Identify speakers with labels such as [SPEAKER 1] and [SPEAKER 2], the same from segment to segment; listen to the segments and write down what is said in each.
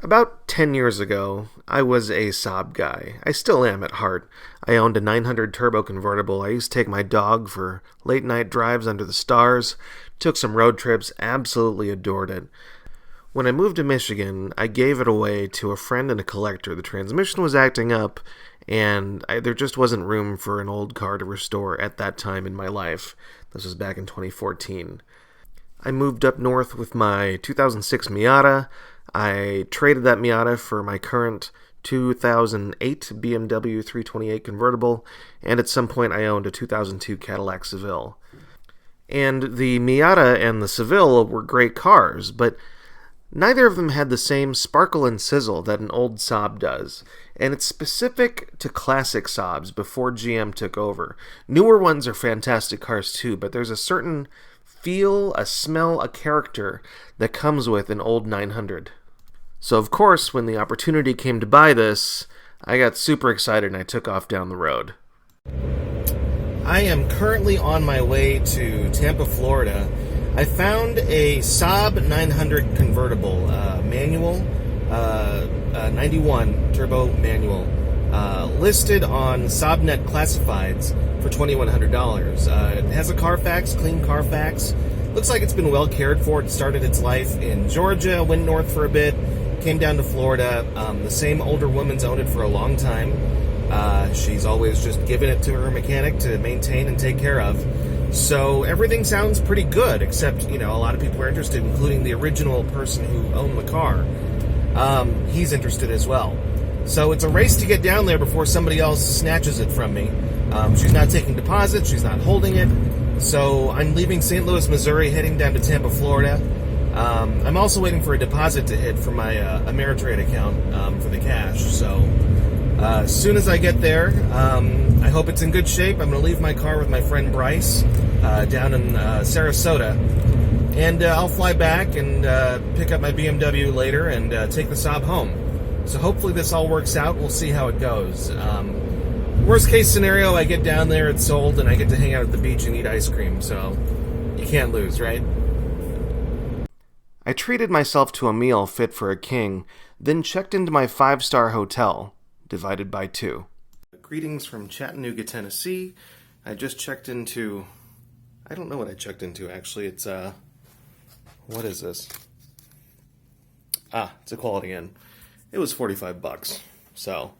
[SPEAKER 1] About 10 years ago, I was a Saab guy. I still am at heart. I owned a 900 turbo convertible. I used to take my dog for late night drives under the stars, took some road trips, absolutely adored it. When I moved to Michigan, I gave it away to a friend and a collector. The transmission was acting up, and there just wasn't room for an old car to restore at that time in my life. This was back in 2014. I moved up north with my 2006 Miata. I traded that Miata for my current 2008 BMW 328 convertible, and at some point I owned a 2002 Cadillac Seville. And the Miata and the Seville were great cars, but neither of them had the same sparkle and sizzle that an old Saab does, and it's specific to classic Saabs before GM took over. Newer ones are fantastic cars too, but there's a certain feel, a smell, a character that comes with an old 900. So of course, when the opportunity came to buy this, I got super excited and I took off down the road. I am currently on my way to Tampa, Florida. I found a Saab 900 convertible, manual, 91 turbo manual, listed on SaabNet Classifieds for $2,100. It has a Carfax, clean Carfax. Looks like it's been well cared for. It started its life in Georgia, went north for a bit, came down to Florida. The same older woman's owned it for a long time. She's always just given it to her mechanic to maintain and take care of. So everything sounds pretty good, except, a lot of people are interested, including the original person who owned the car. He's interested as well. So it's a race to get down there before somebody else snatches it from me. She's not taking deposits, she's not holding it. So I'm leaving St. Louis, Missouri, heading down to Tampa, Florida. I'm also waiting for a deposit to hit from my Ameritrade account for the cash. So as soon as I get there, I hope it's in good shape. I'm going to leave my car with my friend Bryce down in Sarasota. And I'll fly back and pick up my BMW later and take the Saab home. So hopefully this all works out. We'll see how it goes. Worst case scenario, I get down there, it's sold, and I get to hang out at the beach and eat ice cream. So you can't lose, right? I treated myself to a meal fit for a king, then checked into my 5-star hotel, divided by 2. Greetings from Chattanooga, Tennessee. I just checked into... I don't know what I checked into, actually. It's, what is this? It's a Quality Inn. It was $45. So,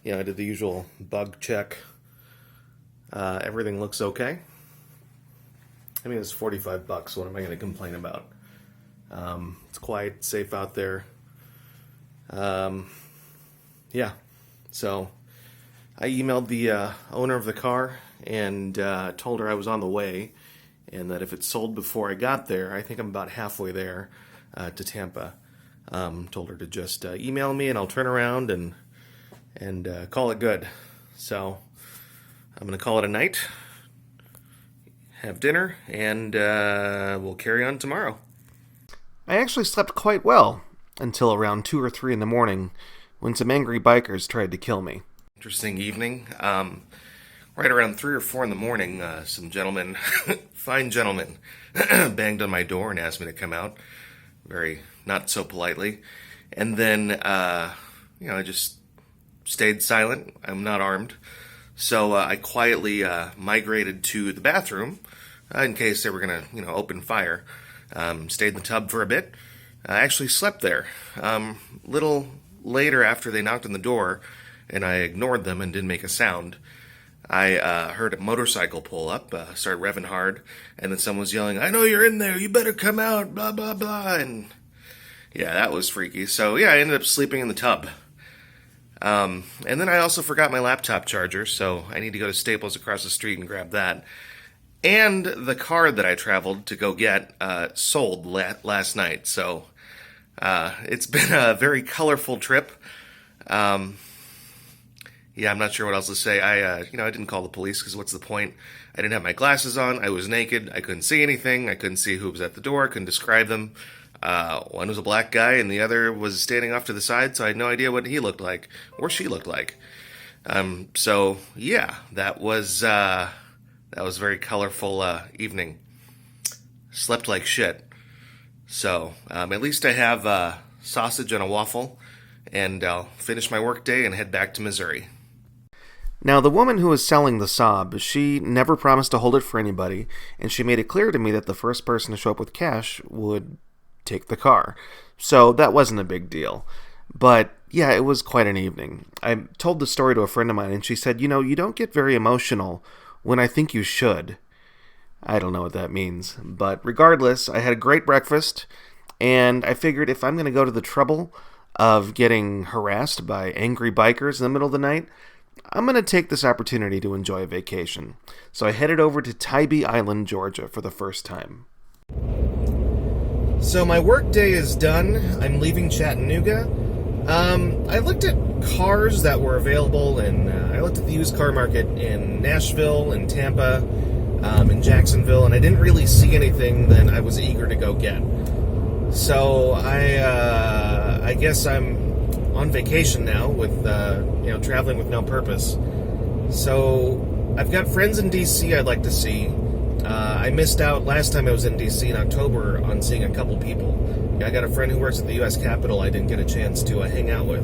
[SPEAKER 1] I did the usual bug check. Everything looks okay. I mean, it's $45. What am I going to complain about? It's quiet, safe out there. Yeah. So I emailed the owner of the car and told her I was on the way and that if it's sold before I got there, I think I'm about halfway there to Tampa. Told her to just email me and I'll turn around and call it good. So I'm going to call it a night, have dinner, and we'll carry on tomorrow. I actually slept quite well until around 2 or 3 in the morning when some angry bikers tried to kill me. Interesting evening. Right around 3 or 4 in the morning, some gentlemen, fine gentlemen, banged on my door and asked me to come out, very not so politely. And then, I just stayed silent. I'm not armed. So I quietly migrated to the bathroom in case they were going to, open fire. Stayed in the tub for a bit. I actually slept there. Little later, after they knocked on the door, and I ignored them and didn't make a sound, I heard a motorcycle pull up, start revving hard, and then someone was yelling, "I know you're in there, you better come out, blah, blah, blah," and yeah, that was freaky. So yeah, I ended up sleeping in the tub. And then I also forgot my laptop charger, so I need to go to Staples across the street and grab that. And the car that I traveled to go get sold last night. So it's been a very colorful trip. I'm not sure what else to say. I didn't call the police because what's the point? I didn't have my glasses on. I was naked. I couldn't see anything. I couldn't see who was at the door. I couldn't describe them. One was a black guy and the other was standing off to the side, so I had no idea what he looked like or she looked like. So yeah, that was a very colorful evening. Slept like shit. So at least I have sausage and a waffle, and I'll finish my workday and head back to Missouri. Now, the woman who was selling the Saab, she never promised to hold it for anybody, and she made it clear to me that the first person to show up with cash would take the car. So that wasn't a big deal. But yeah, it was quite an evening. I told the story to a friend of mine, and she said, you don't get very emotional when I think you should. I don't know what that means. But regardless, I had a great breakfast, and I figured if I'm going to go to the trouble of getting harassed by angry bikers in the middle of the night, I'm going to take this opportunity to enjoy a vacation. So I headed over to Tybee Island, Georgia for the first time. So my work day is done. I'm leaving Chattanooga. I looked at cars that were available, and I looked at the used car market in Nashville and Tampa, in Jacksonville, and I didn't really see anything that I was eager to go get. So I guess I'm on vacation now with, traveling with no purpose. So I've got friends in D.C. I'd like to see. I missed out last time I was in D.C. in October on seeing a couple people. I got a friend who works at the U.S. Capitol I didn't get a chance to hang out with.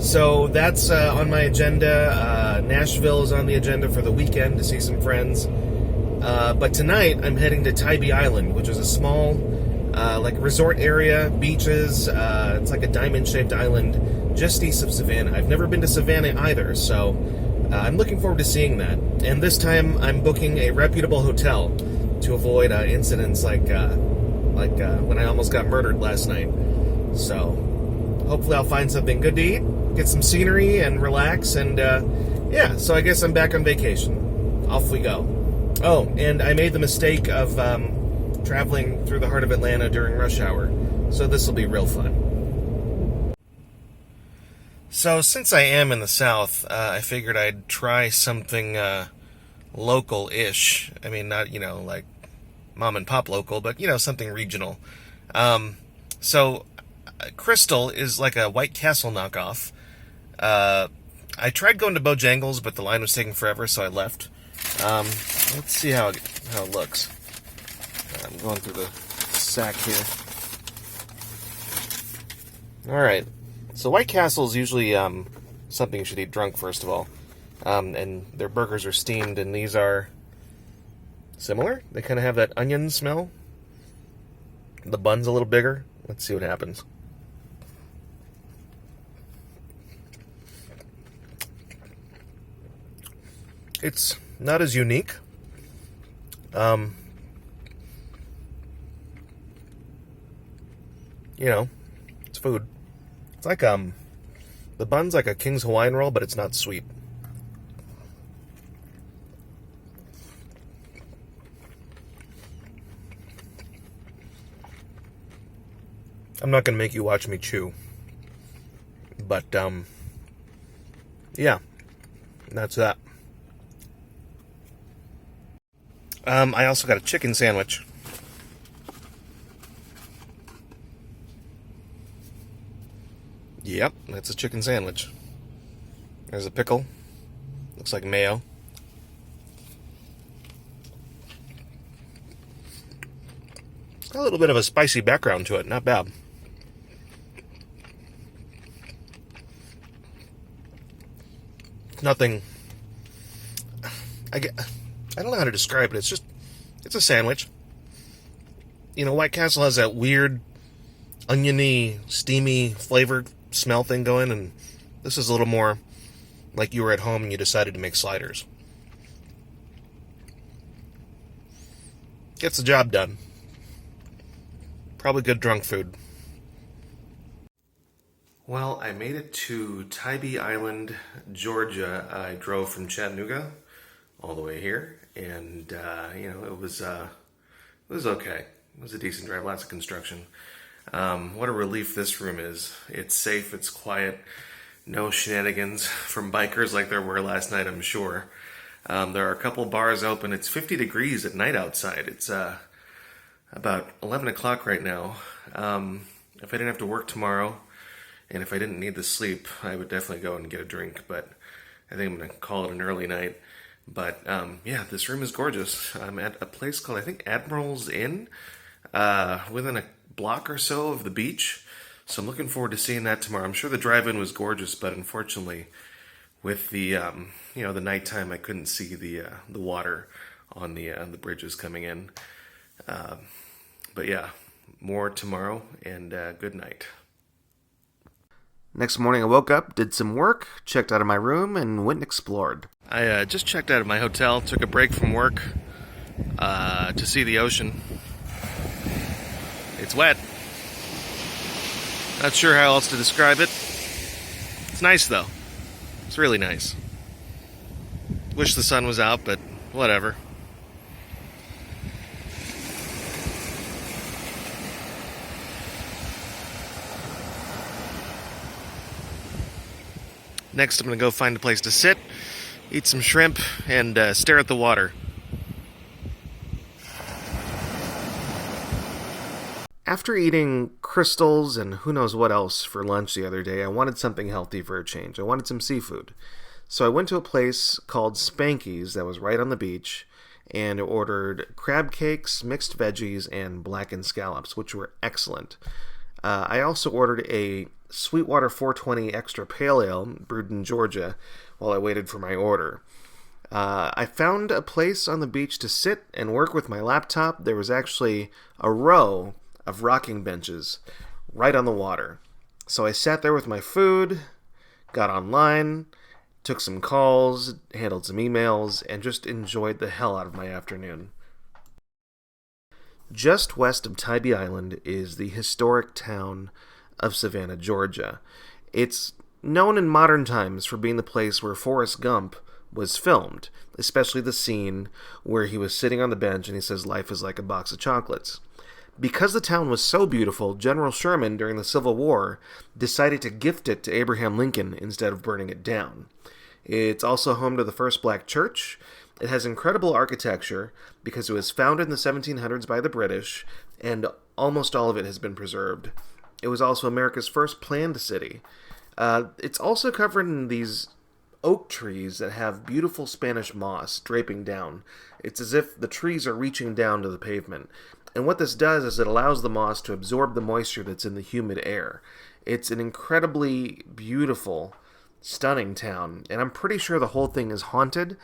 [SPEAKER 1] So that's on my agenda. Nashville is on the agenda for the weekend to see some friends. But tonight I'm heading to Tybee Island, which is a small resort area, beaches. It's like a diamond-shaped island just east of Savannah. I've never been to Savannah either, so I'm looking forward to seeing that. And this time I'm booking a reputable hotel to avoid incidents like when I almost got murdered last night. So hopefully I'll find something good to eat, get some scenery, and relax. And so I guess I'm back on vacation. Off we go. Oh, and I made the mistake of traveling through the heart of Atlanta during rush hour, so this will be real fun. So since I am in the South, I figured I'd try something local-ish. I mean, not, like mom and pop local, but, something regional. So Crystal is like a White Castle knockoff. I tried going to Bojangles, but the line was taking forever, so I left. Let's see how it looks. I'm going through the sack here. Alright, so White Castle is usually something you should eat drunk, first of all. And their burgers are steamed, and these are similar. They kind of have that onion smell. The bun's a little bigger. Let's see what happens. It's not as unique. It's food. It's like, the bun's like a King's Hawaiian roll, but it's not sweet. I'm not going to make you watch me chew. But, that's that. I also got a chicken sandwich. Yep, that's a chicken sandwich. There's a pickle. Looks like mayo. It's got a little bit of a spicy background to it. Not bad. Nothing. I don't know how to describe it. It's a sandwich. White Castle has that weird, oniony, steamy flavor smell thing going, and this is a little more like you were at home and you decided to make sliders. Gets the job done. Probably good drunk food. Well, I made it to Tybee Island, Georgia. I drove from Chattanooga all the way here, and it was okay. It was a decent drive, lots of construction. What a relief this room is. It's safe, it's quiet, no shenanigans from bikers like there were last night, I'm sure. There are a couple bars open. It's 50 degrees at night outside. It's about 11 o'clock right now. If I didn't have to work tomorrow, and if I didn't need the sleep, I would definitely go and get a drink, but I think I'm going to call it an early night. But, this room is gorgeous. I'm at a place called, I think, Admiral's Inn, within a block or so of the beach. So I'm looking forward to seeing that tomorrow. I'm sure the drive-in was gorgeous, but unfortunately, with the the nighttime, I couldn't see the water on the bridges coming in. But yeah, more tomorrow, and good night. Next morning I woke up, did some work, checked out of my room, and went and explored. I just checked out of my hotel, took a break from work to see the ocean. It's wet. Not sure how else to describe it. It's nice though. It's really nice. Wish the sun was out, but whatever. Next, I'm going to go find a place to sit, eat some shrimp, and stare at the water. After eating crystals and who knows what else for lunch the other day, I wanted something healthy for a change. I wanted some seafood. So I went to a place called Spanky's that was right on the beach and ordered crab cakes, mixed veggies, and blackened scallops, which were excellent. I also ordered a Sweetwater 420 Extra Pale Ale brewed in Georgia while I waited for my order. I found a place on the beach to sit and work with my laptop. There was actually a row of rocking benches right on the water. So I sat there with my food, got online, took some calls, handled some emails, and just enjoyed the hell out of my afternoon. Just west of Tybee Island is the historic town of Savannah, Georgia. It's known in modern times for being the place where Forrest Gump was filmed, especially the scene where he was sitting on the bench and he says, "Life is like a box of chocolates." Because the town was so beautiful, General Sherman, during the Civil War, decided to gift it to Abraham Lincoln instead of burning it down. It's also home to the first black church. It has incredible architecture because it was founded in the 1700s by the British, and almost all of it has been preserved. It was also America's first planned city. It's also covered in these oak trees that have beautiful Spanish moss draping down. It's as if the trees are reaching down to the pavement. And what this does is it allows the moss to absorb the moisture that's in the humid air. It's an incredibly beautiful, stunning town, and I'm pretty sure the whole thing is haunted,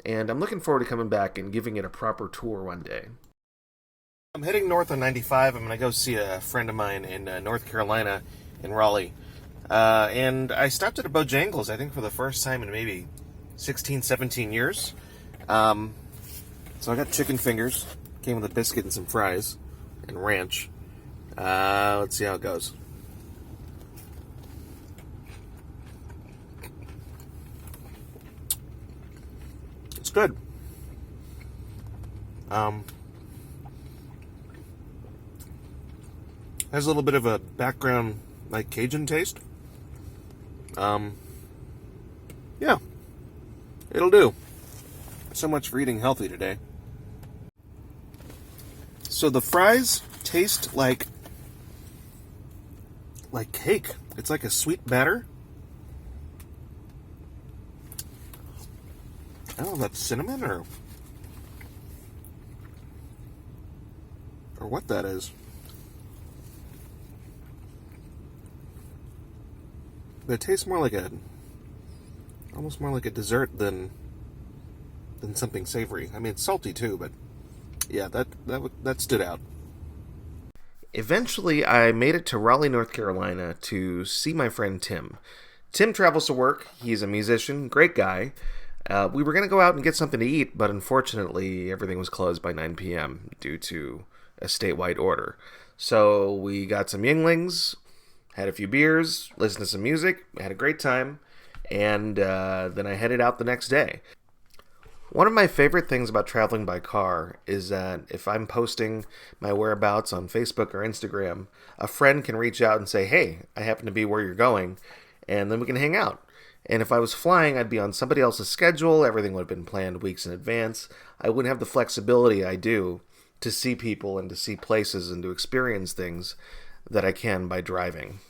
[SPEAKER 1] and I'm looking forward to coming back and giving it a proper tour one day. I'm heading north on 95. I'm going to go see a friend of mine in North Carolina, in Raleigh. And I stopped at a Bojangles, I think for the first time in maybe 16, 17 years. So I got chicken fingers. Came with a biscuit and some fries and ranch. Let's see how it goes. It's good. Has a little bit of a background like Cajun taste. Yeah, it'll do. So much for eating healthy today. So the fries taste like cake. It's like a sweet batter. I don't know if that's cinnamon or what that is. But it tastes more like almost more like a dessert than something savory. I mean, it's salty too, but yeah, that stood out. Eventually, I made it to Raleigh, North Carolina to see my friend Tim. Tim travels to work. He's a musician, great guy. We were going to go out and get something to eat, but unfortunately, everything was closed by 9 p.m. due to a statewide order. So we got some Yinglings, had a few beers, listened to some music, had a great time, and then I headed out the next day. One of my favorite things about traveling by car is that if I'm posting my whereabouts on Facebook or Instagram, a friend can reach out and say, "Hey, I happen to be where you're going," and then we can hang out. And if I was flying, I'd be on somebody else's schedule. Everything would have been planned weeks in advance. I wouldn't have the flexibility I do to see people and to see places and to experience things that I can by driving.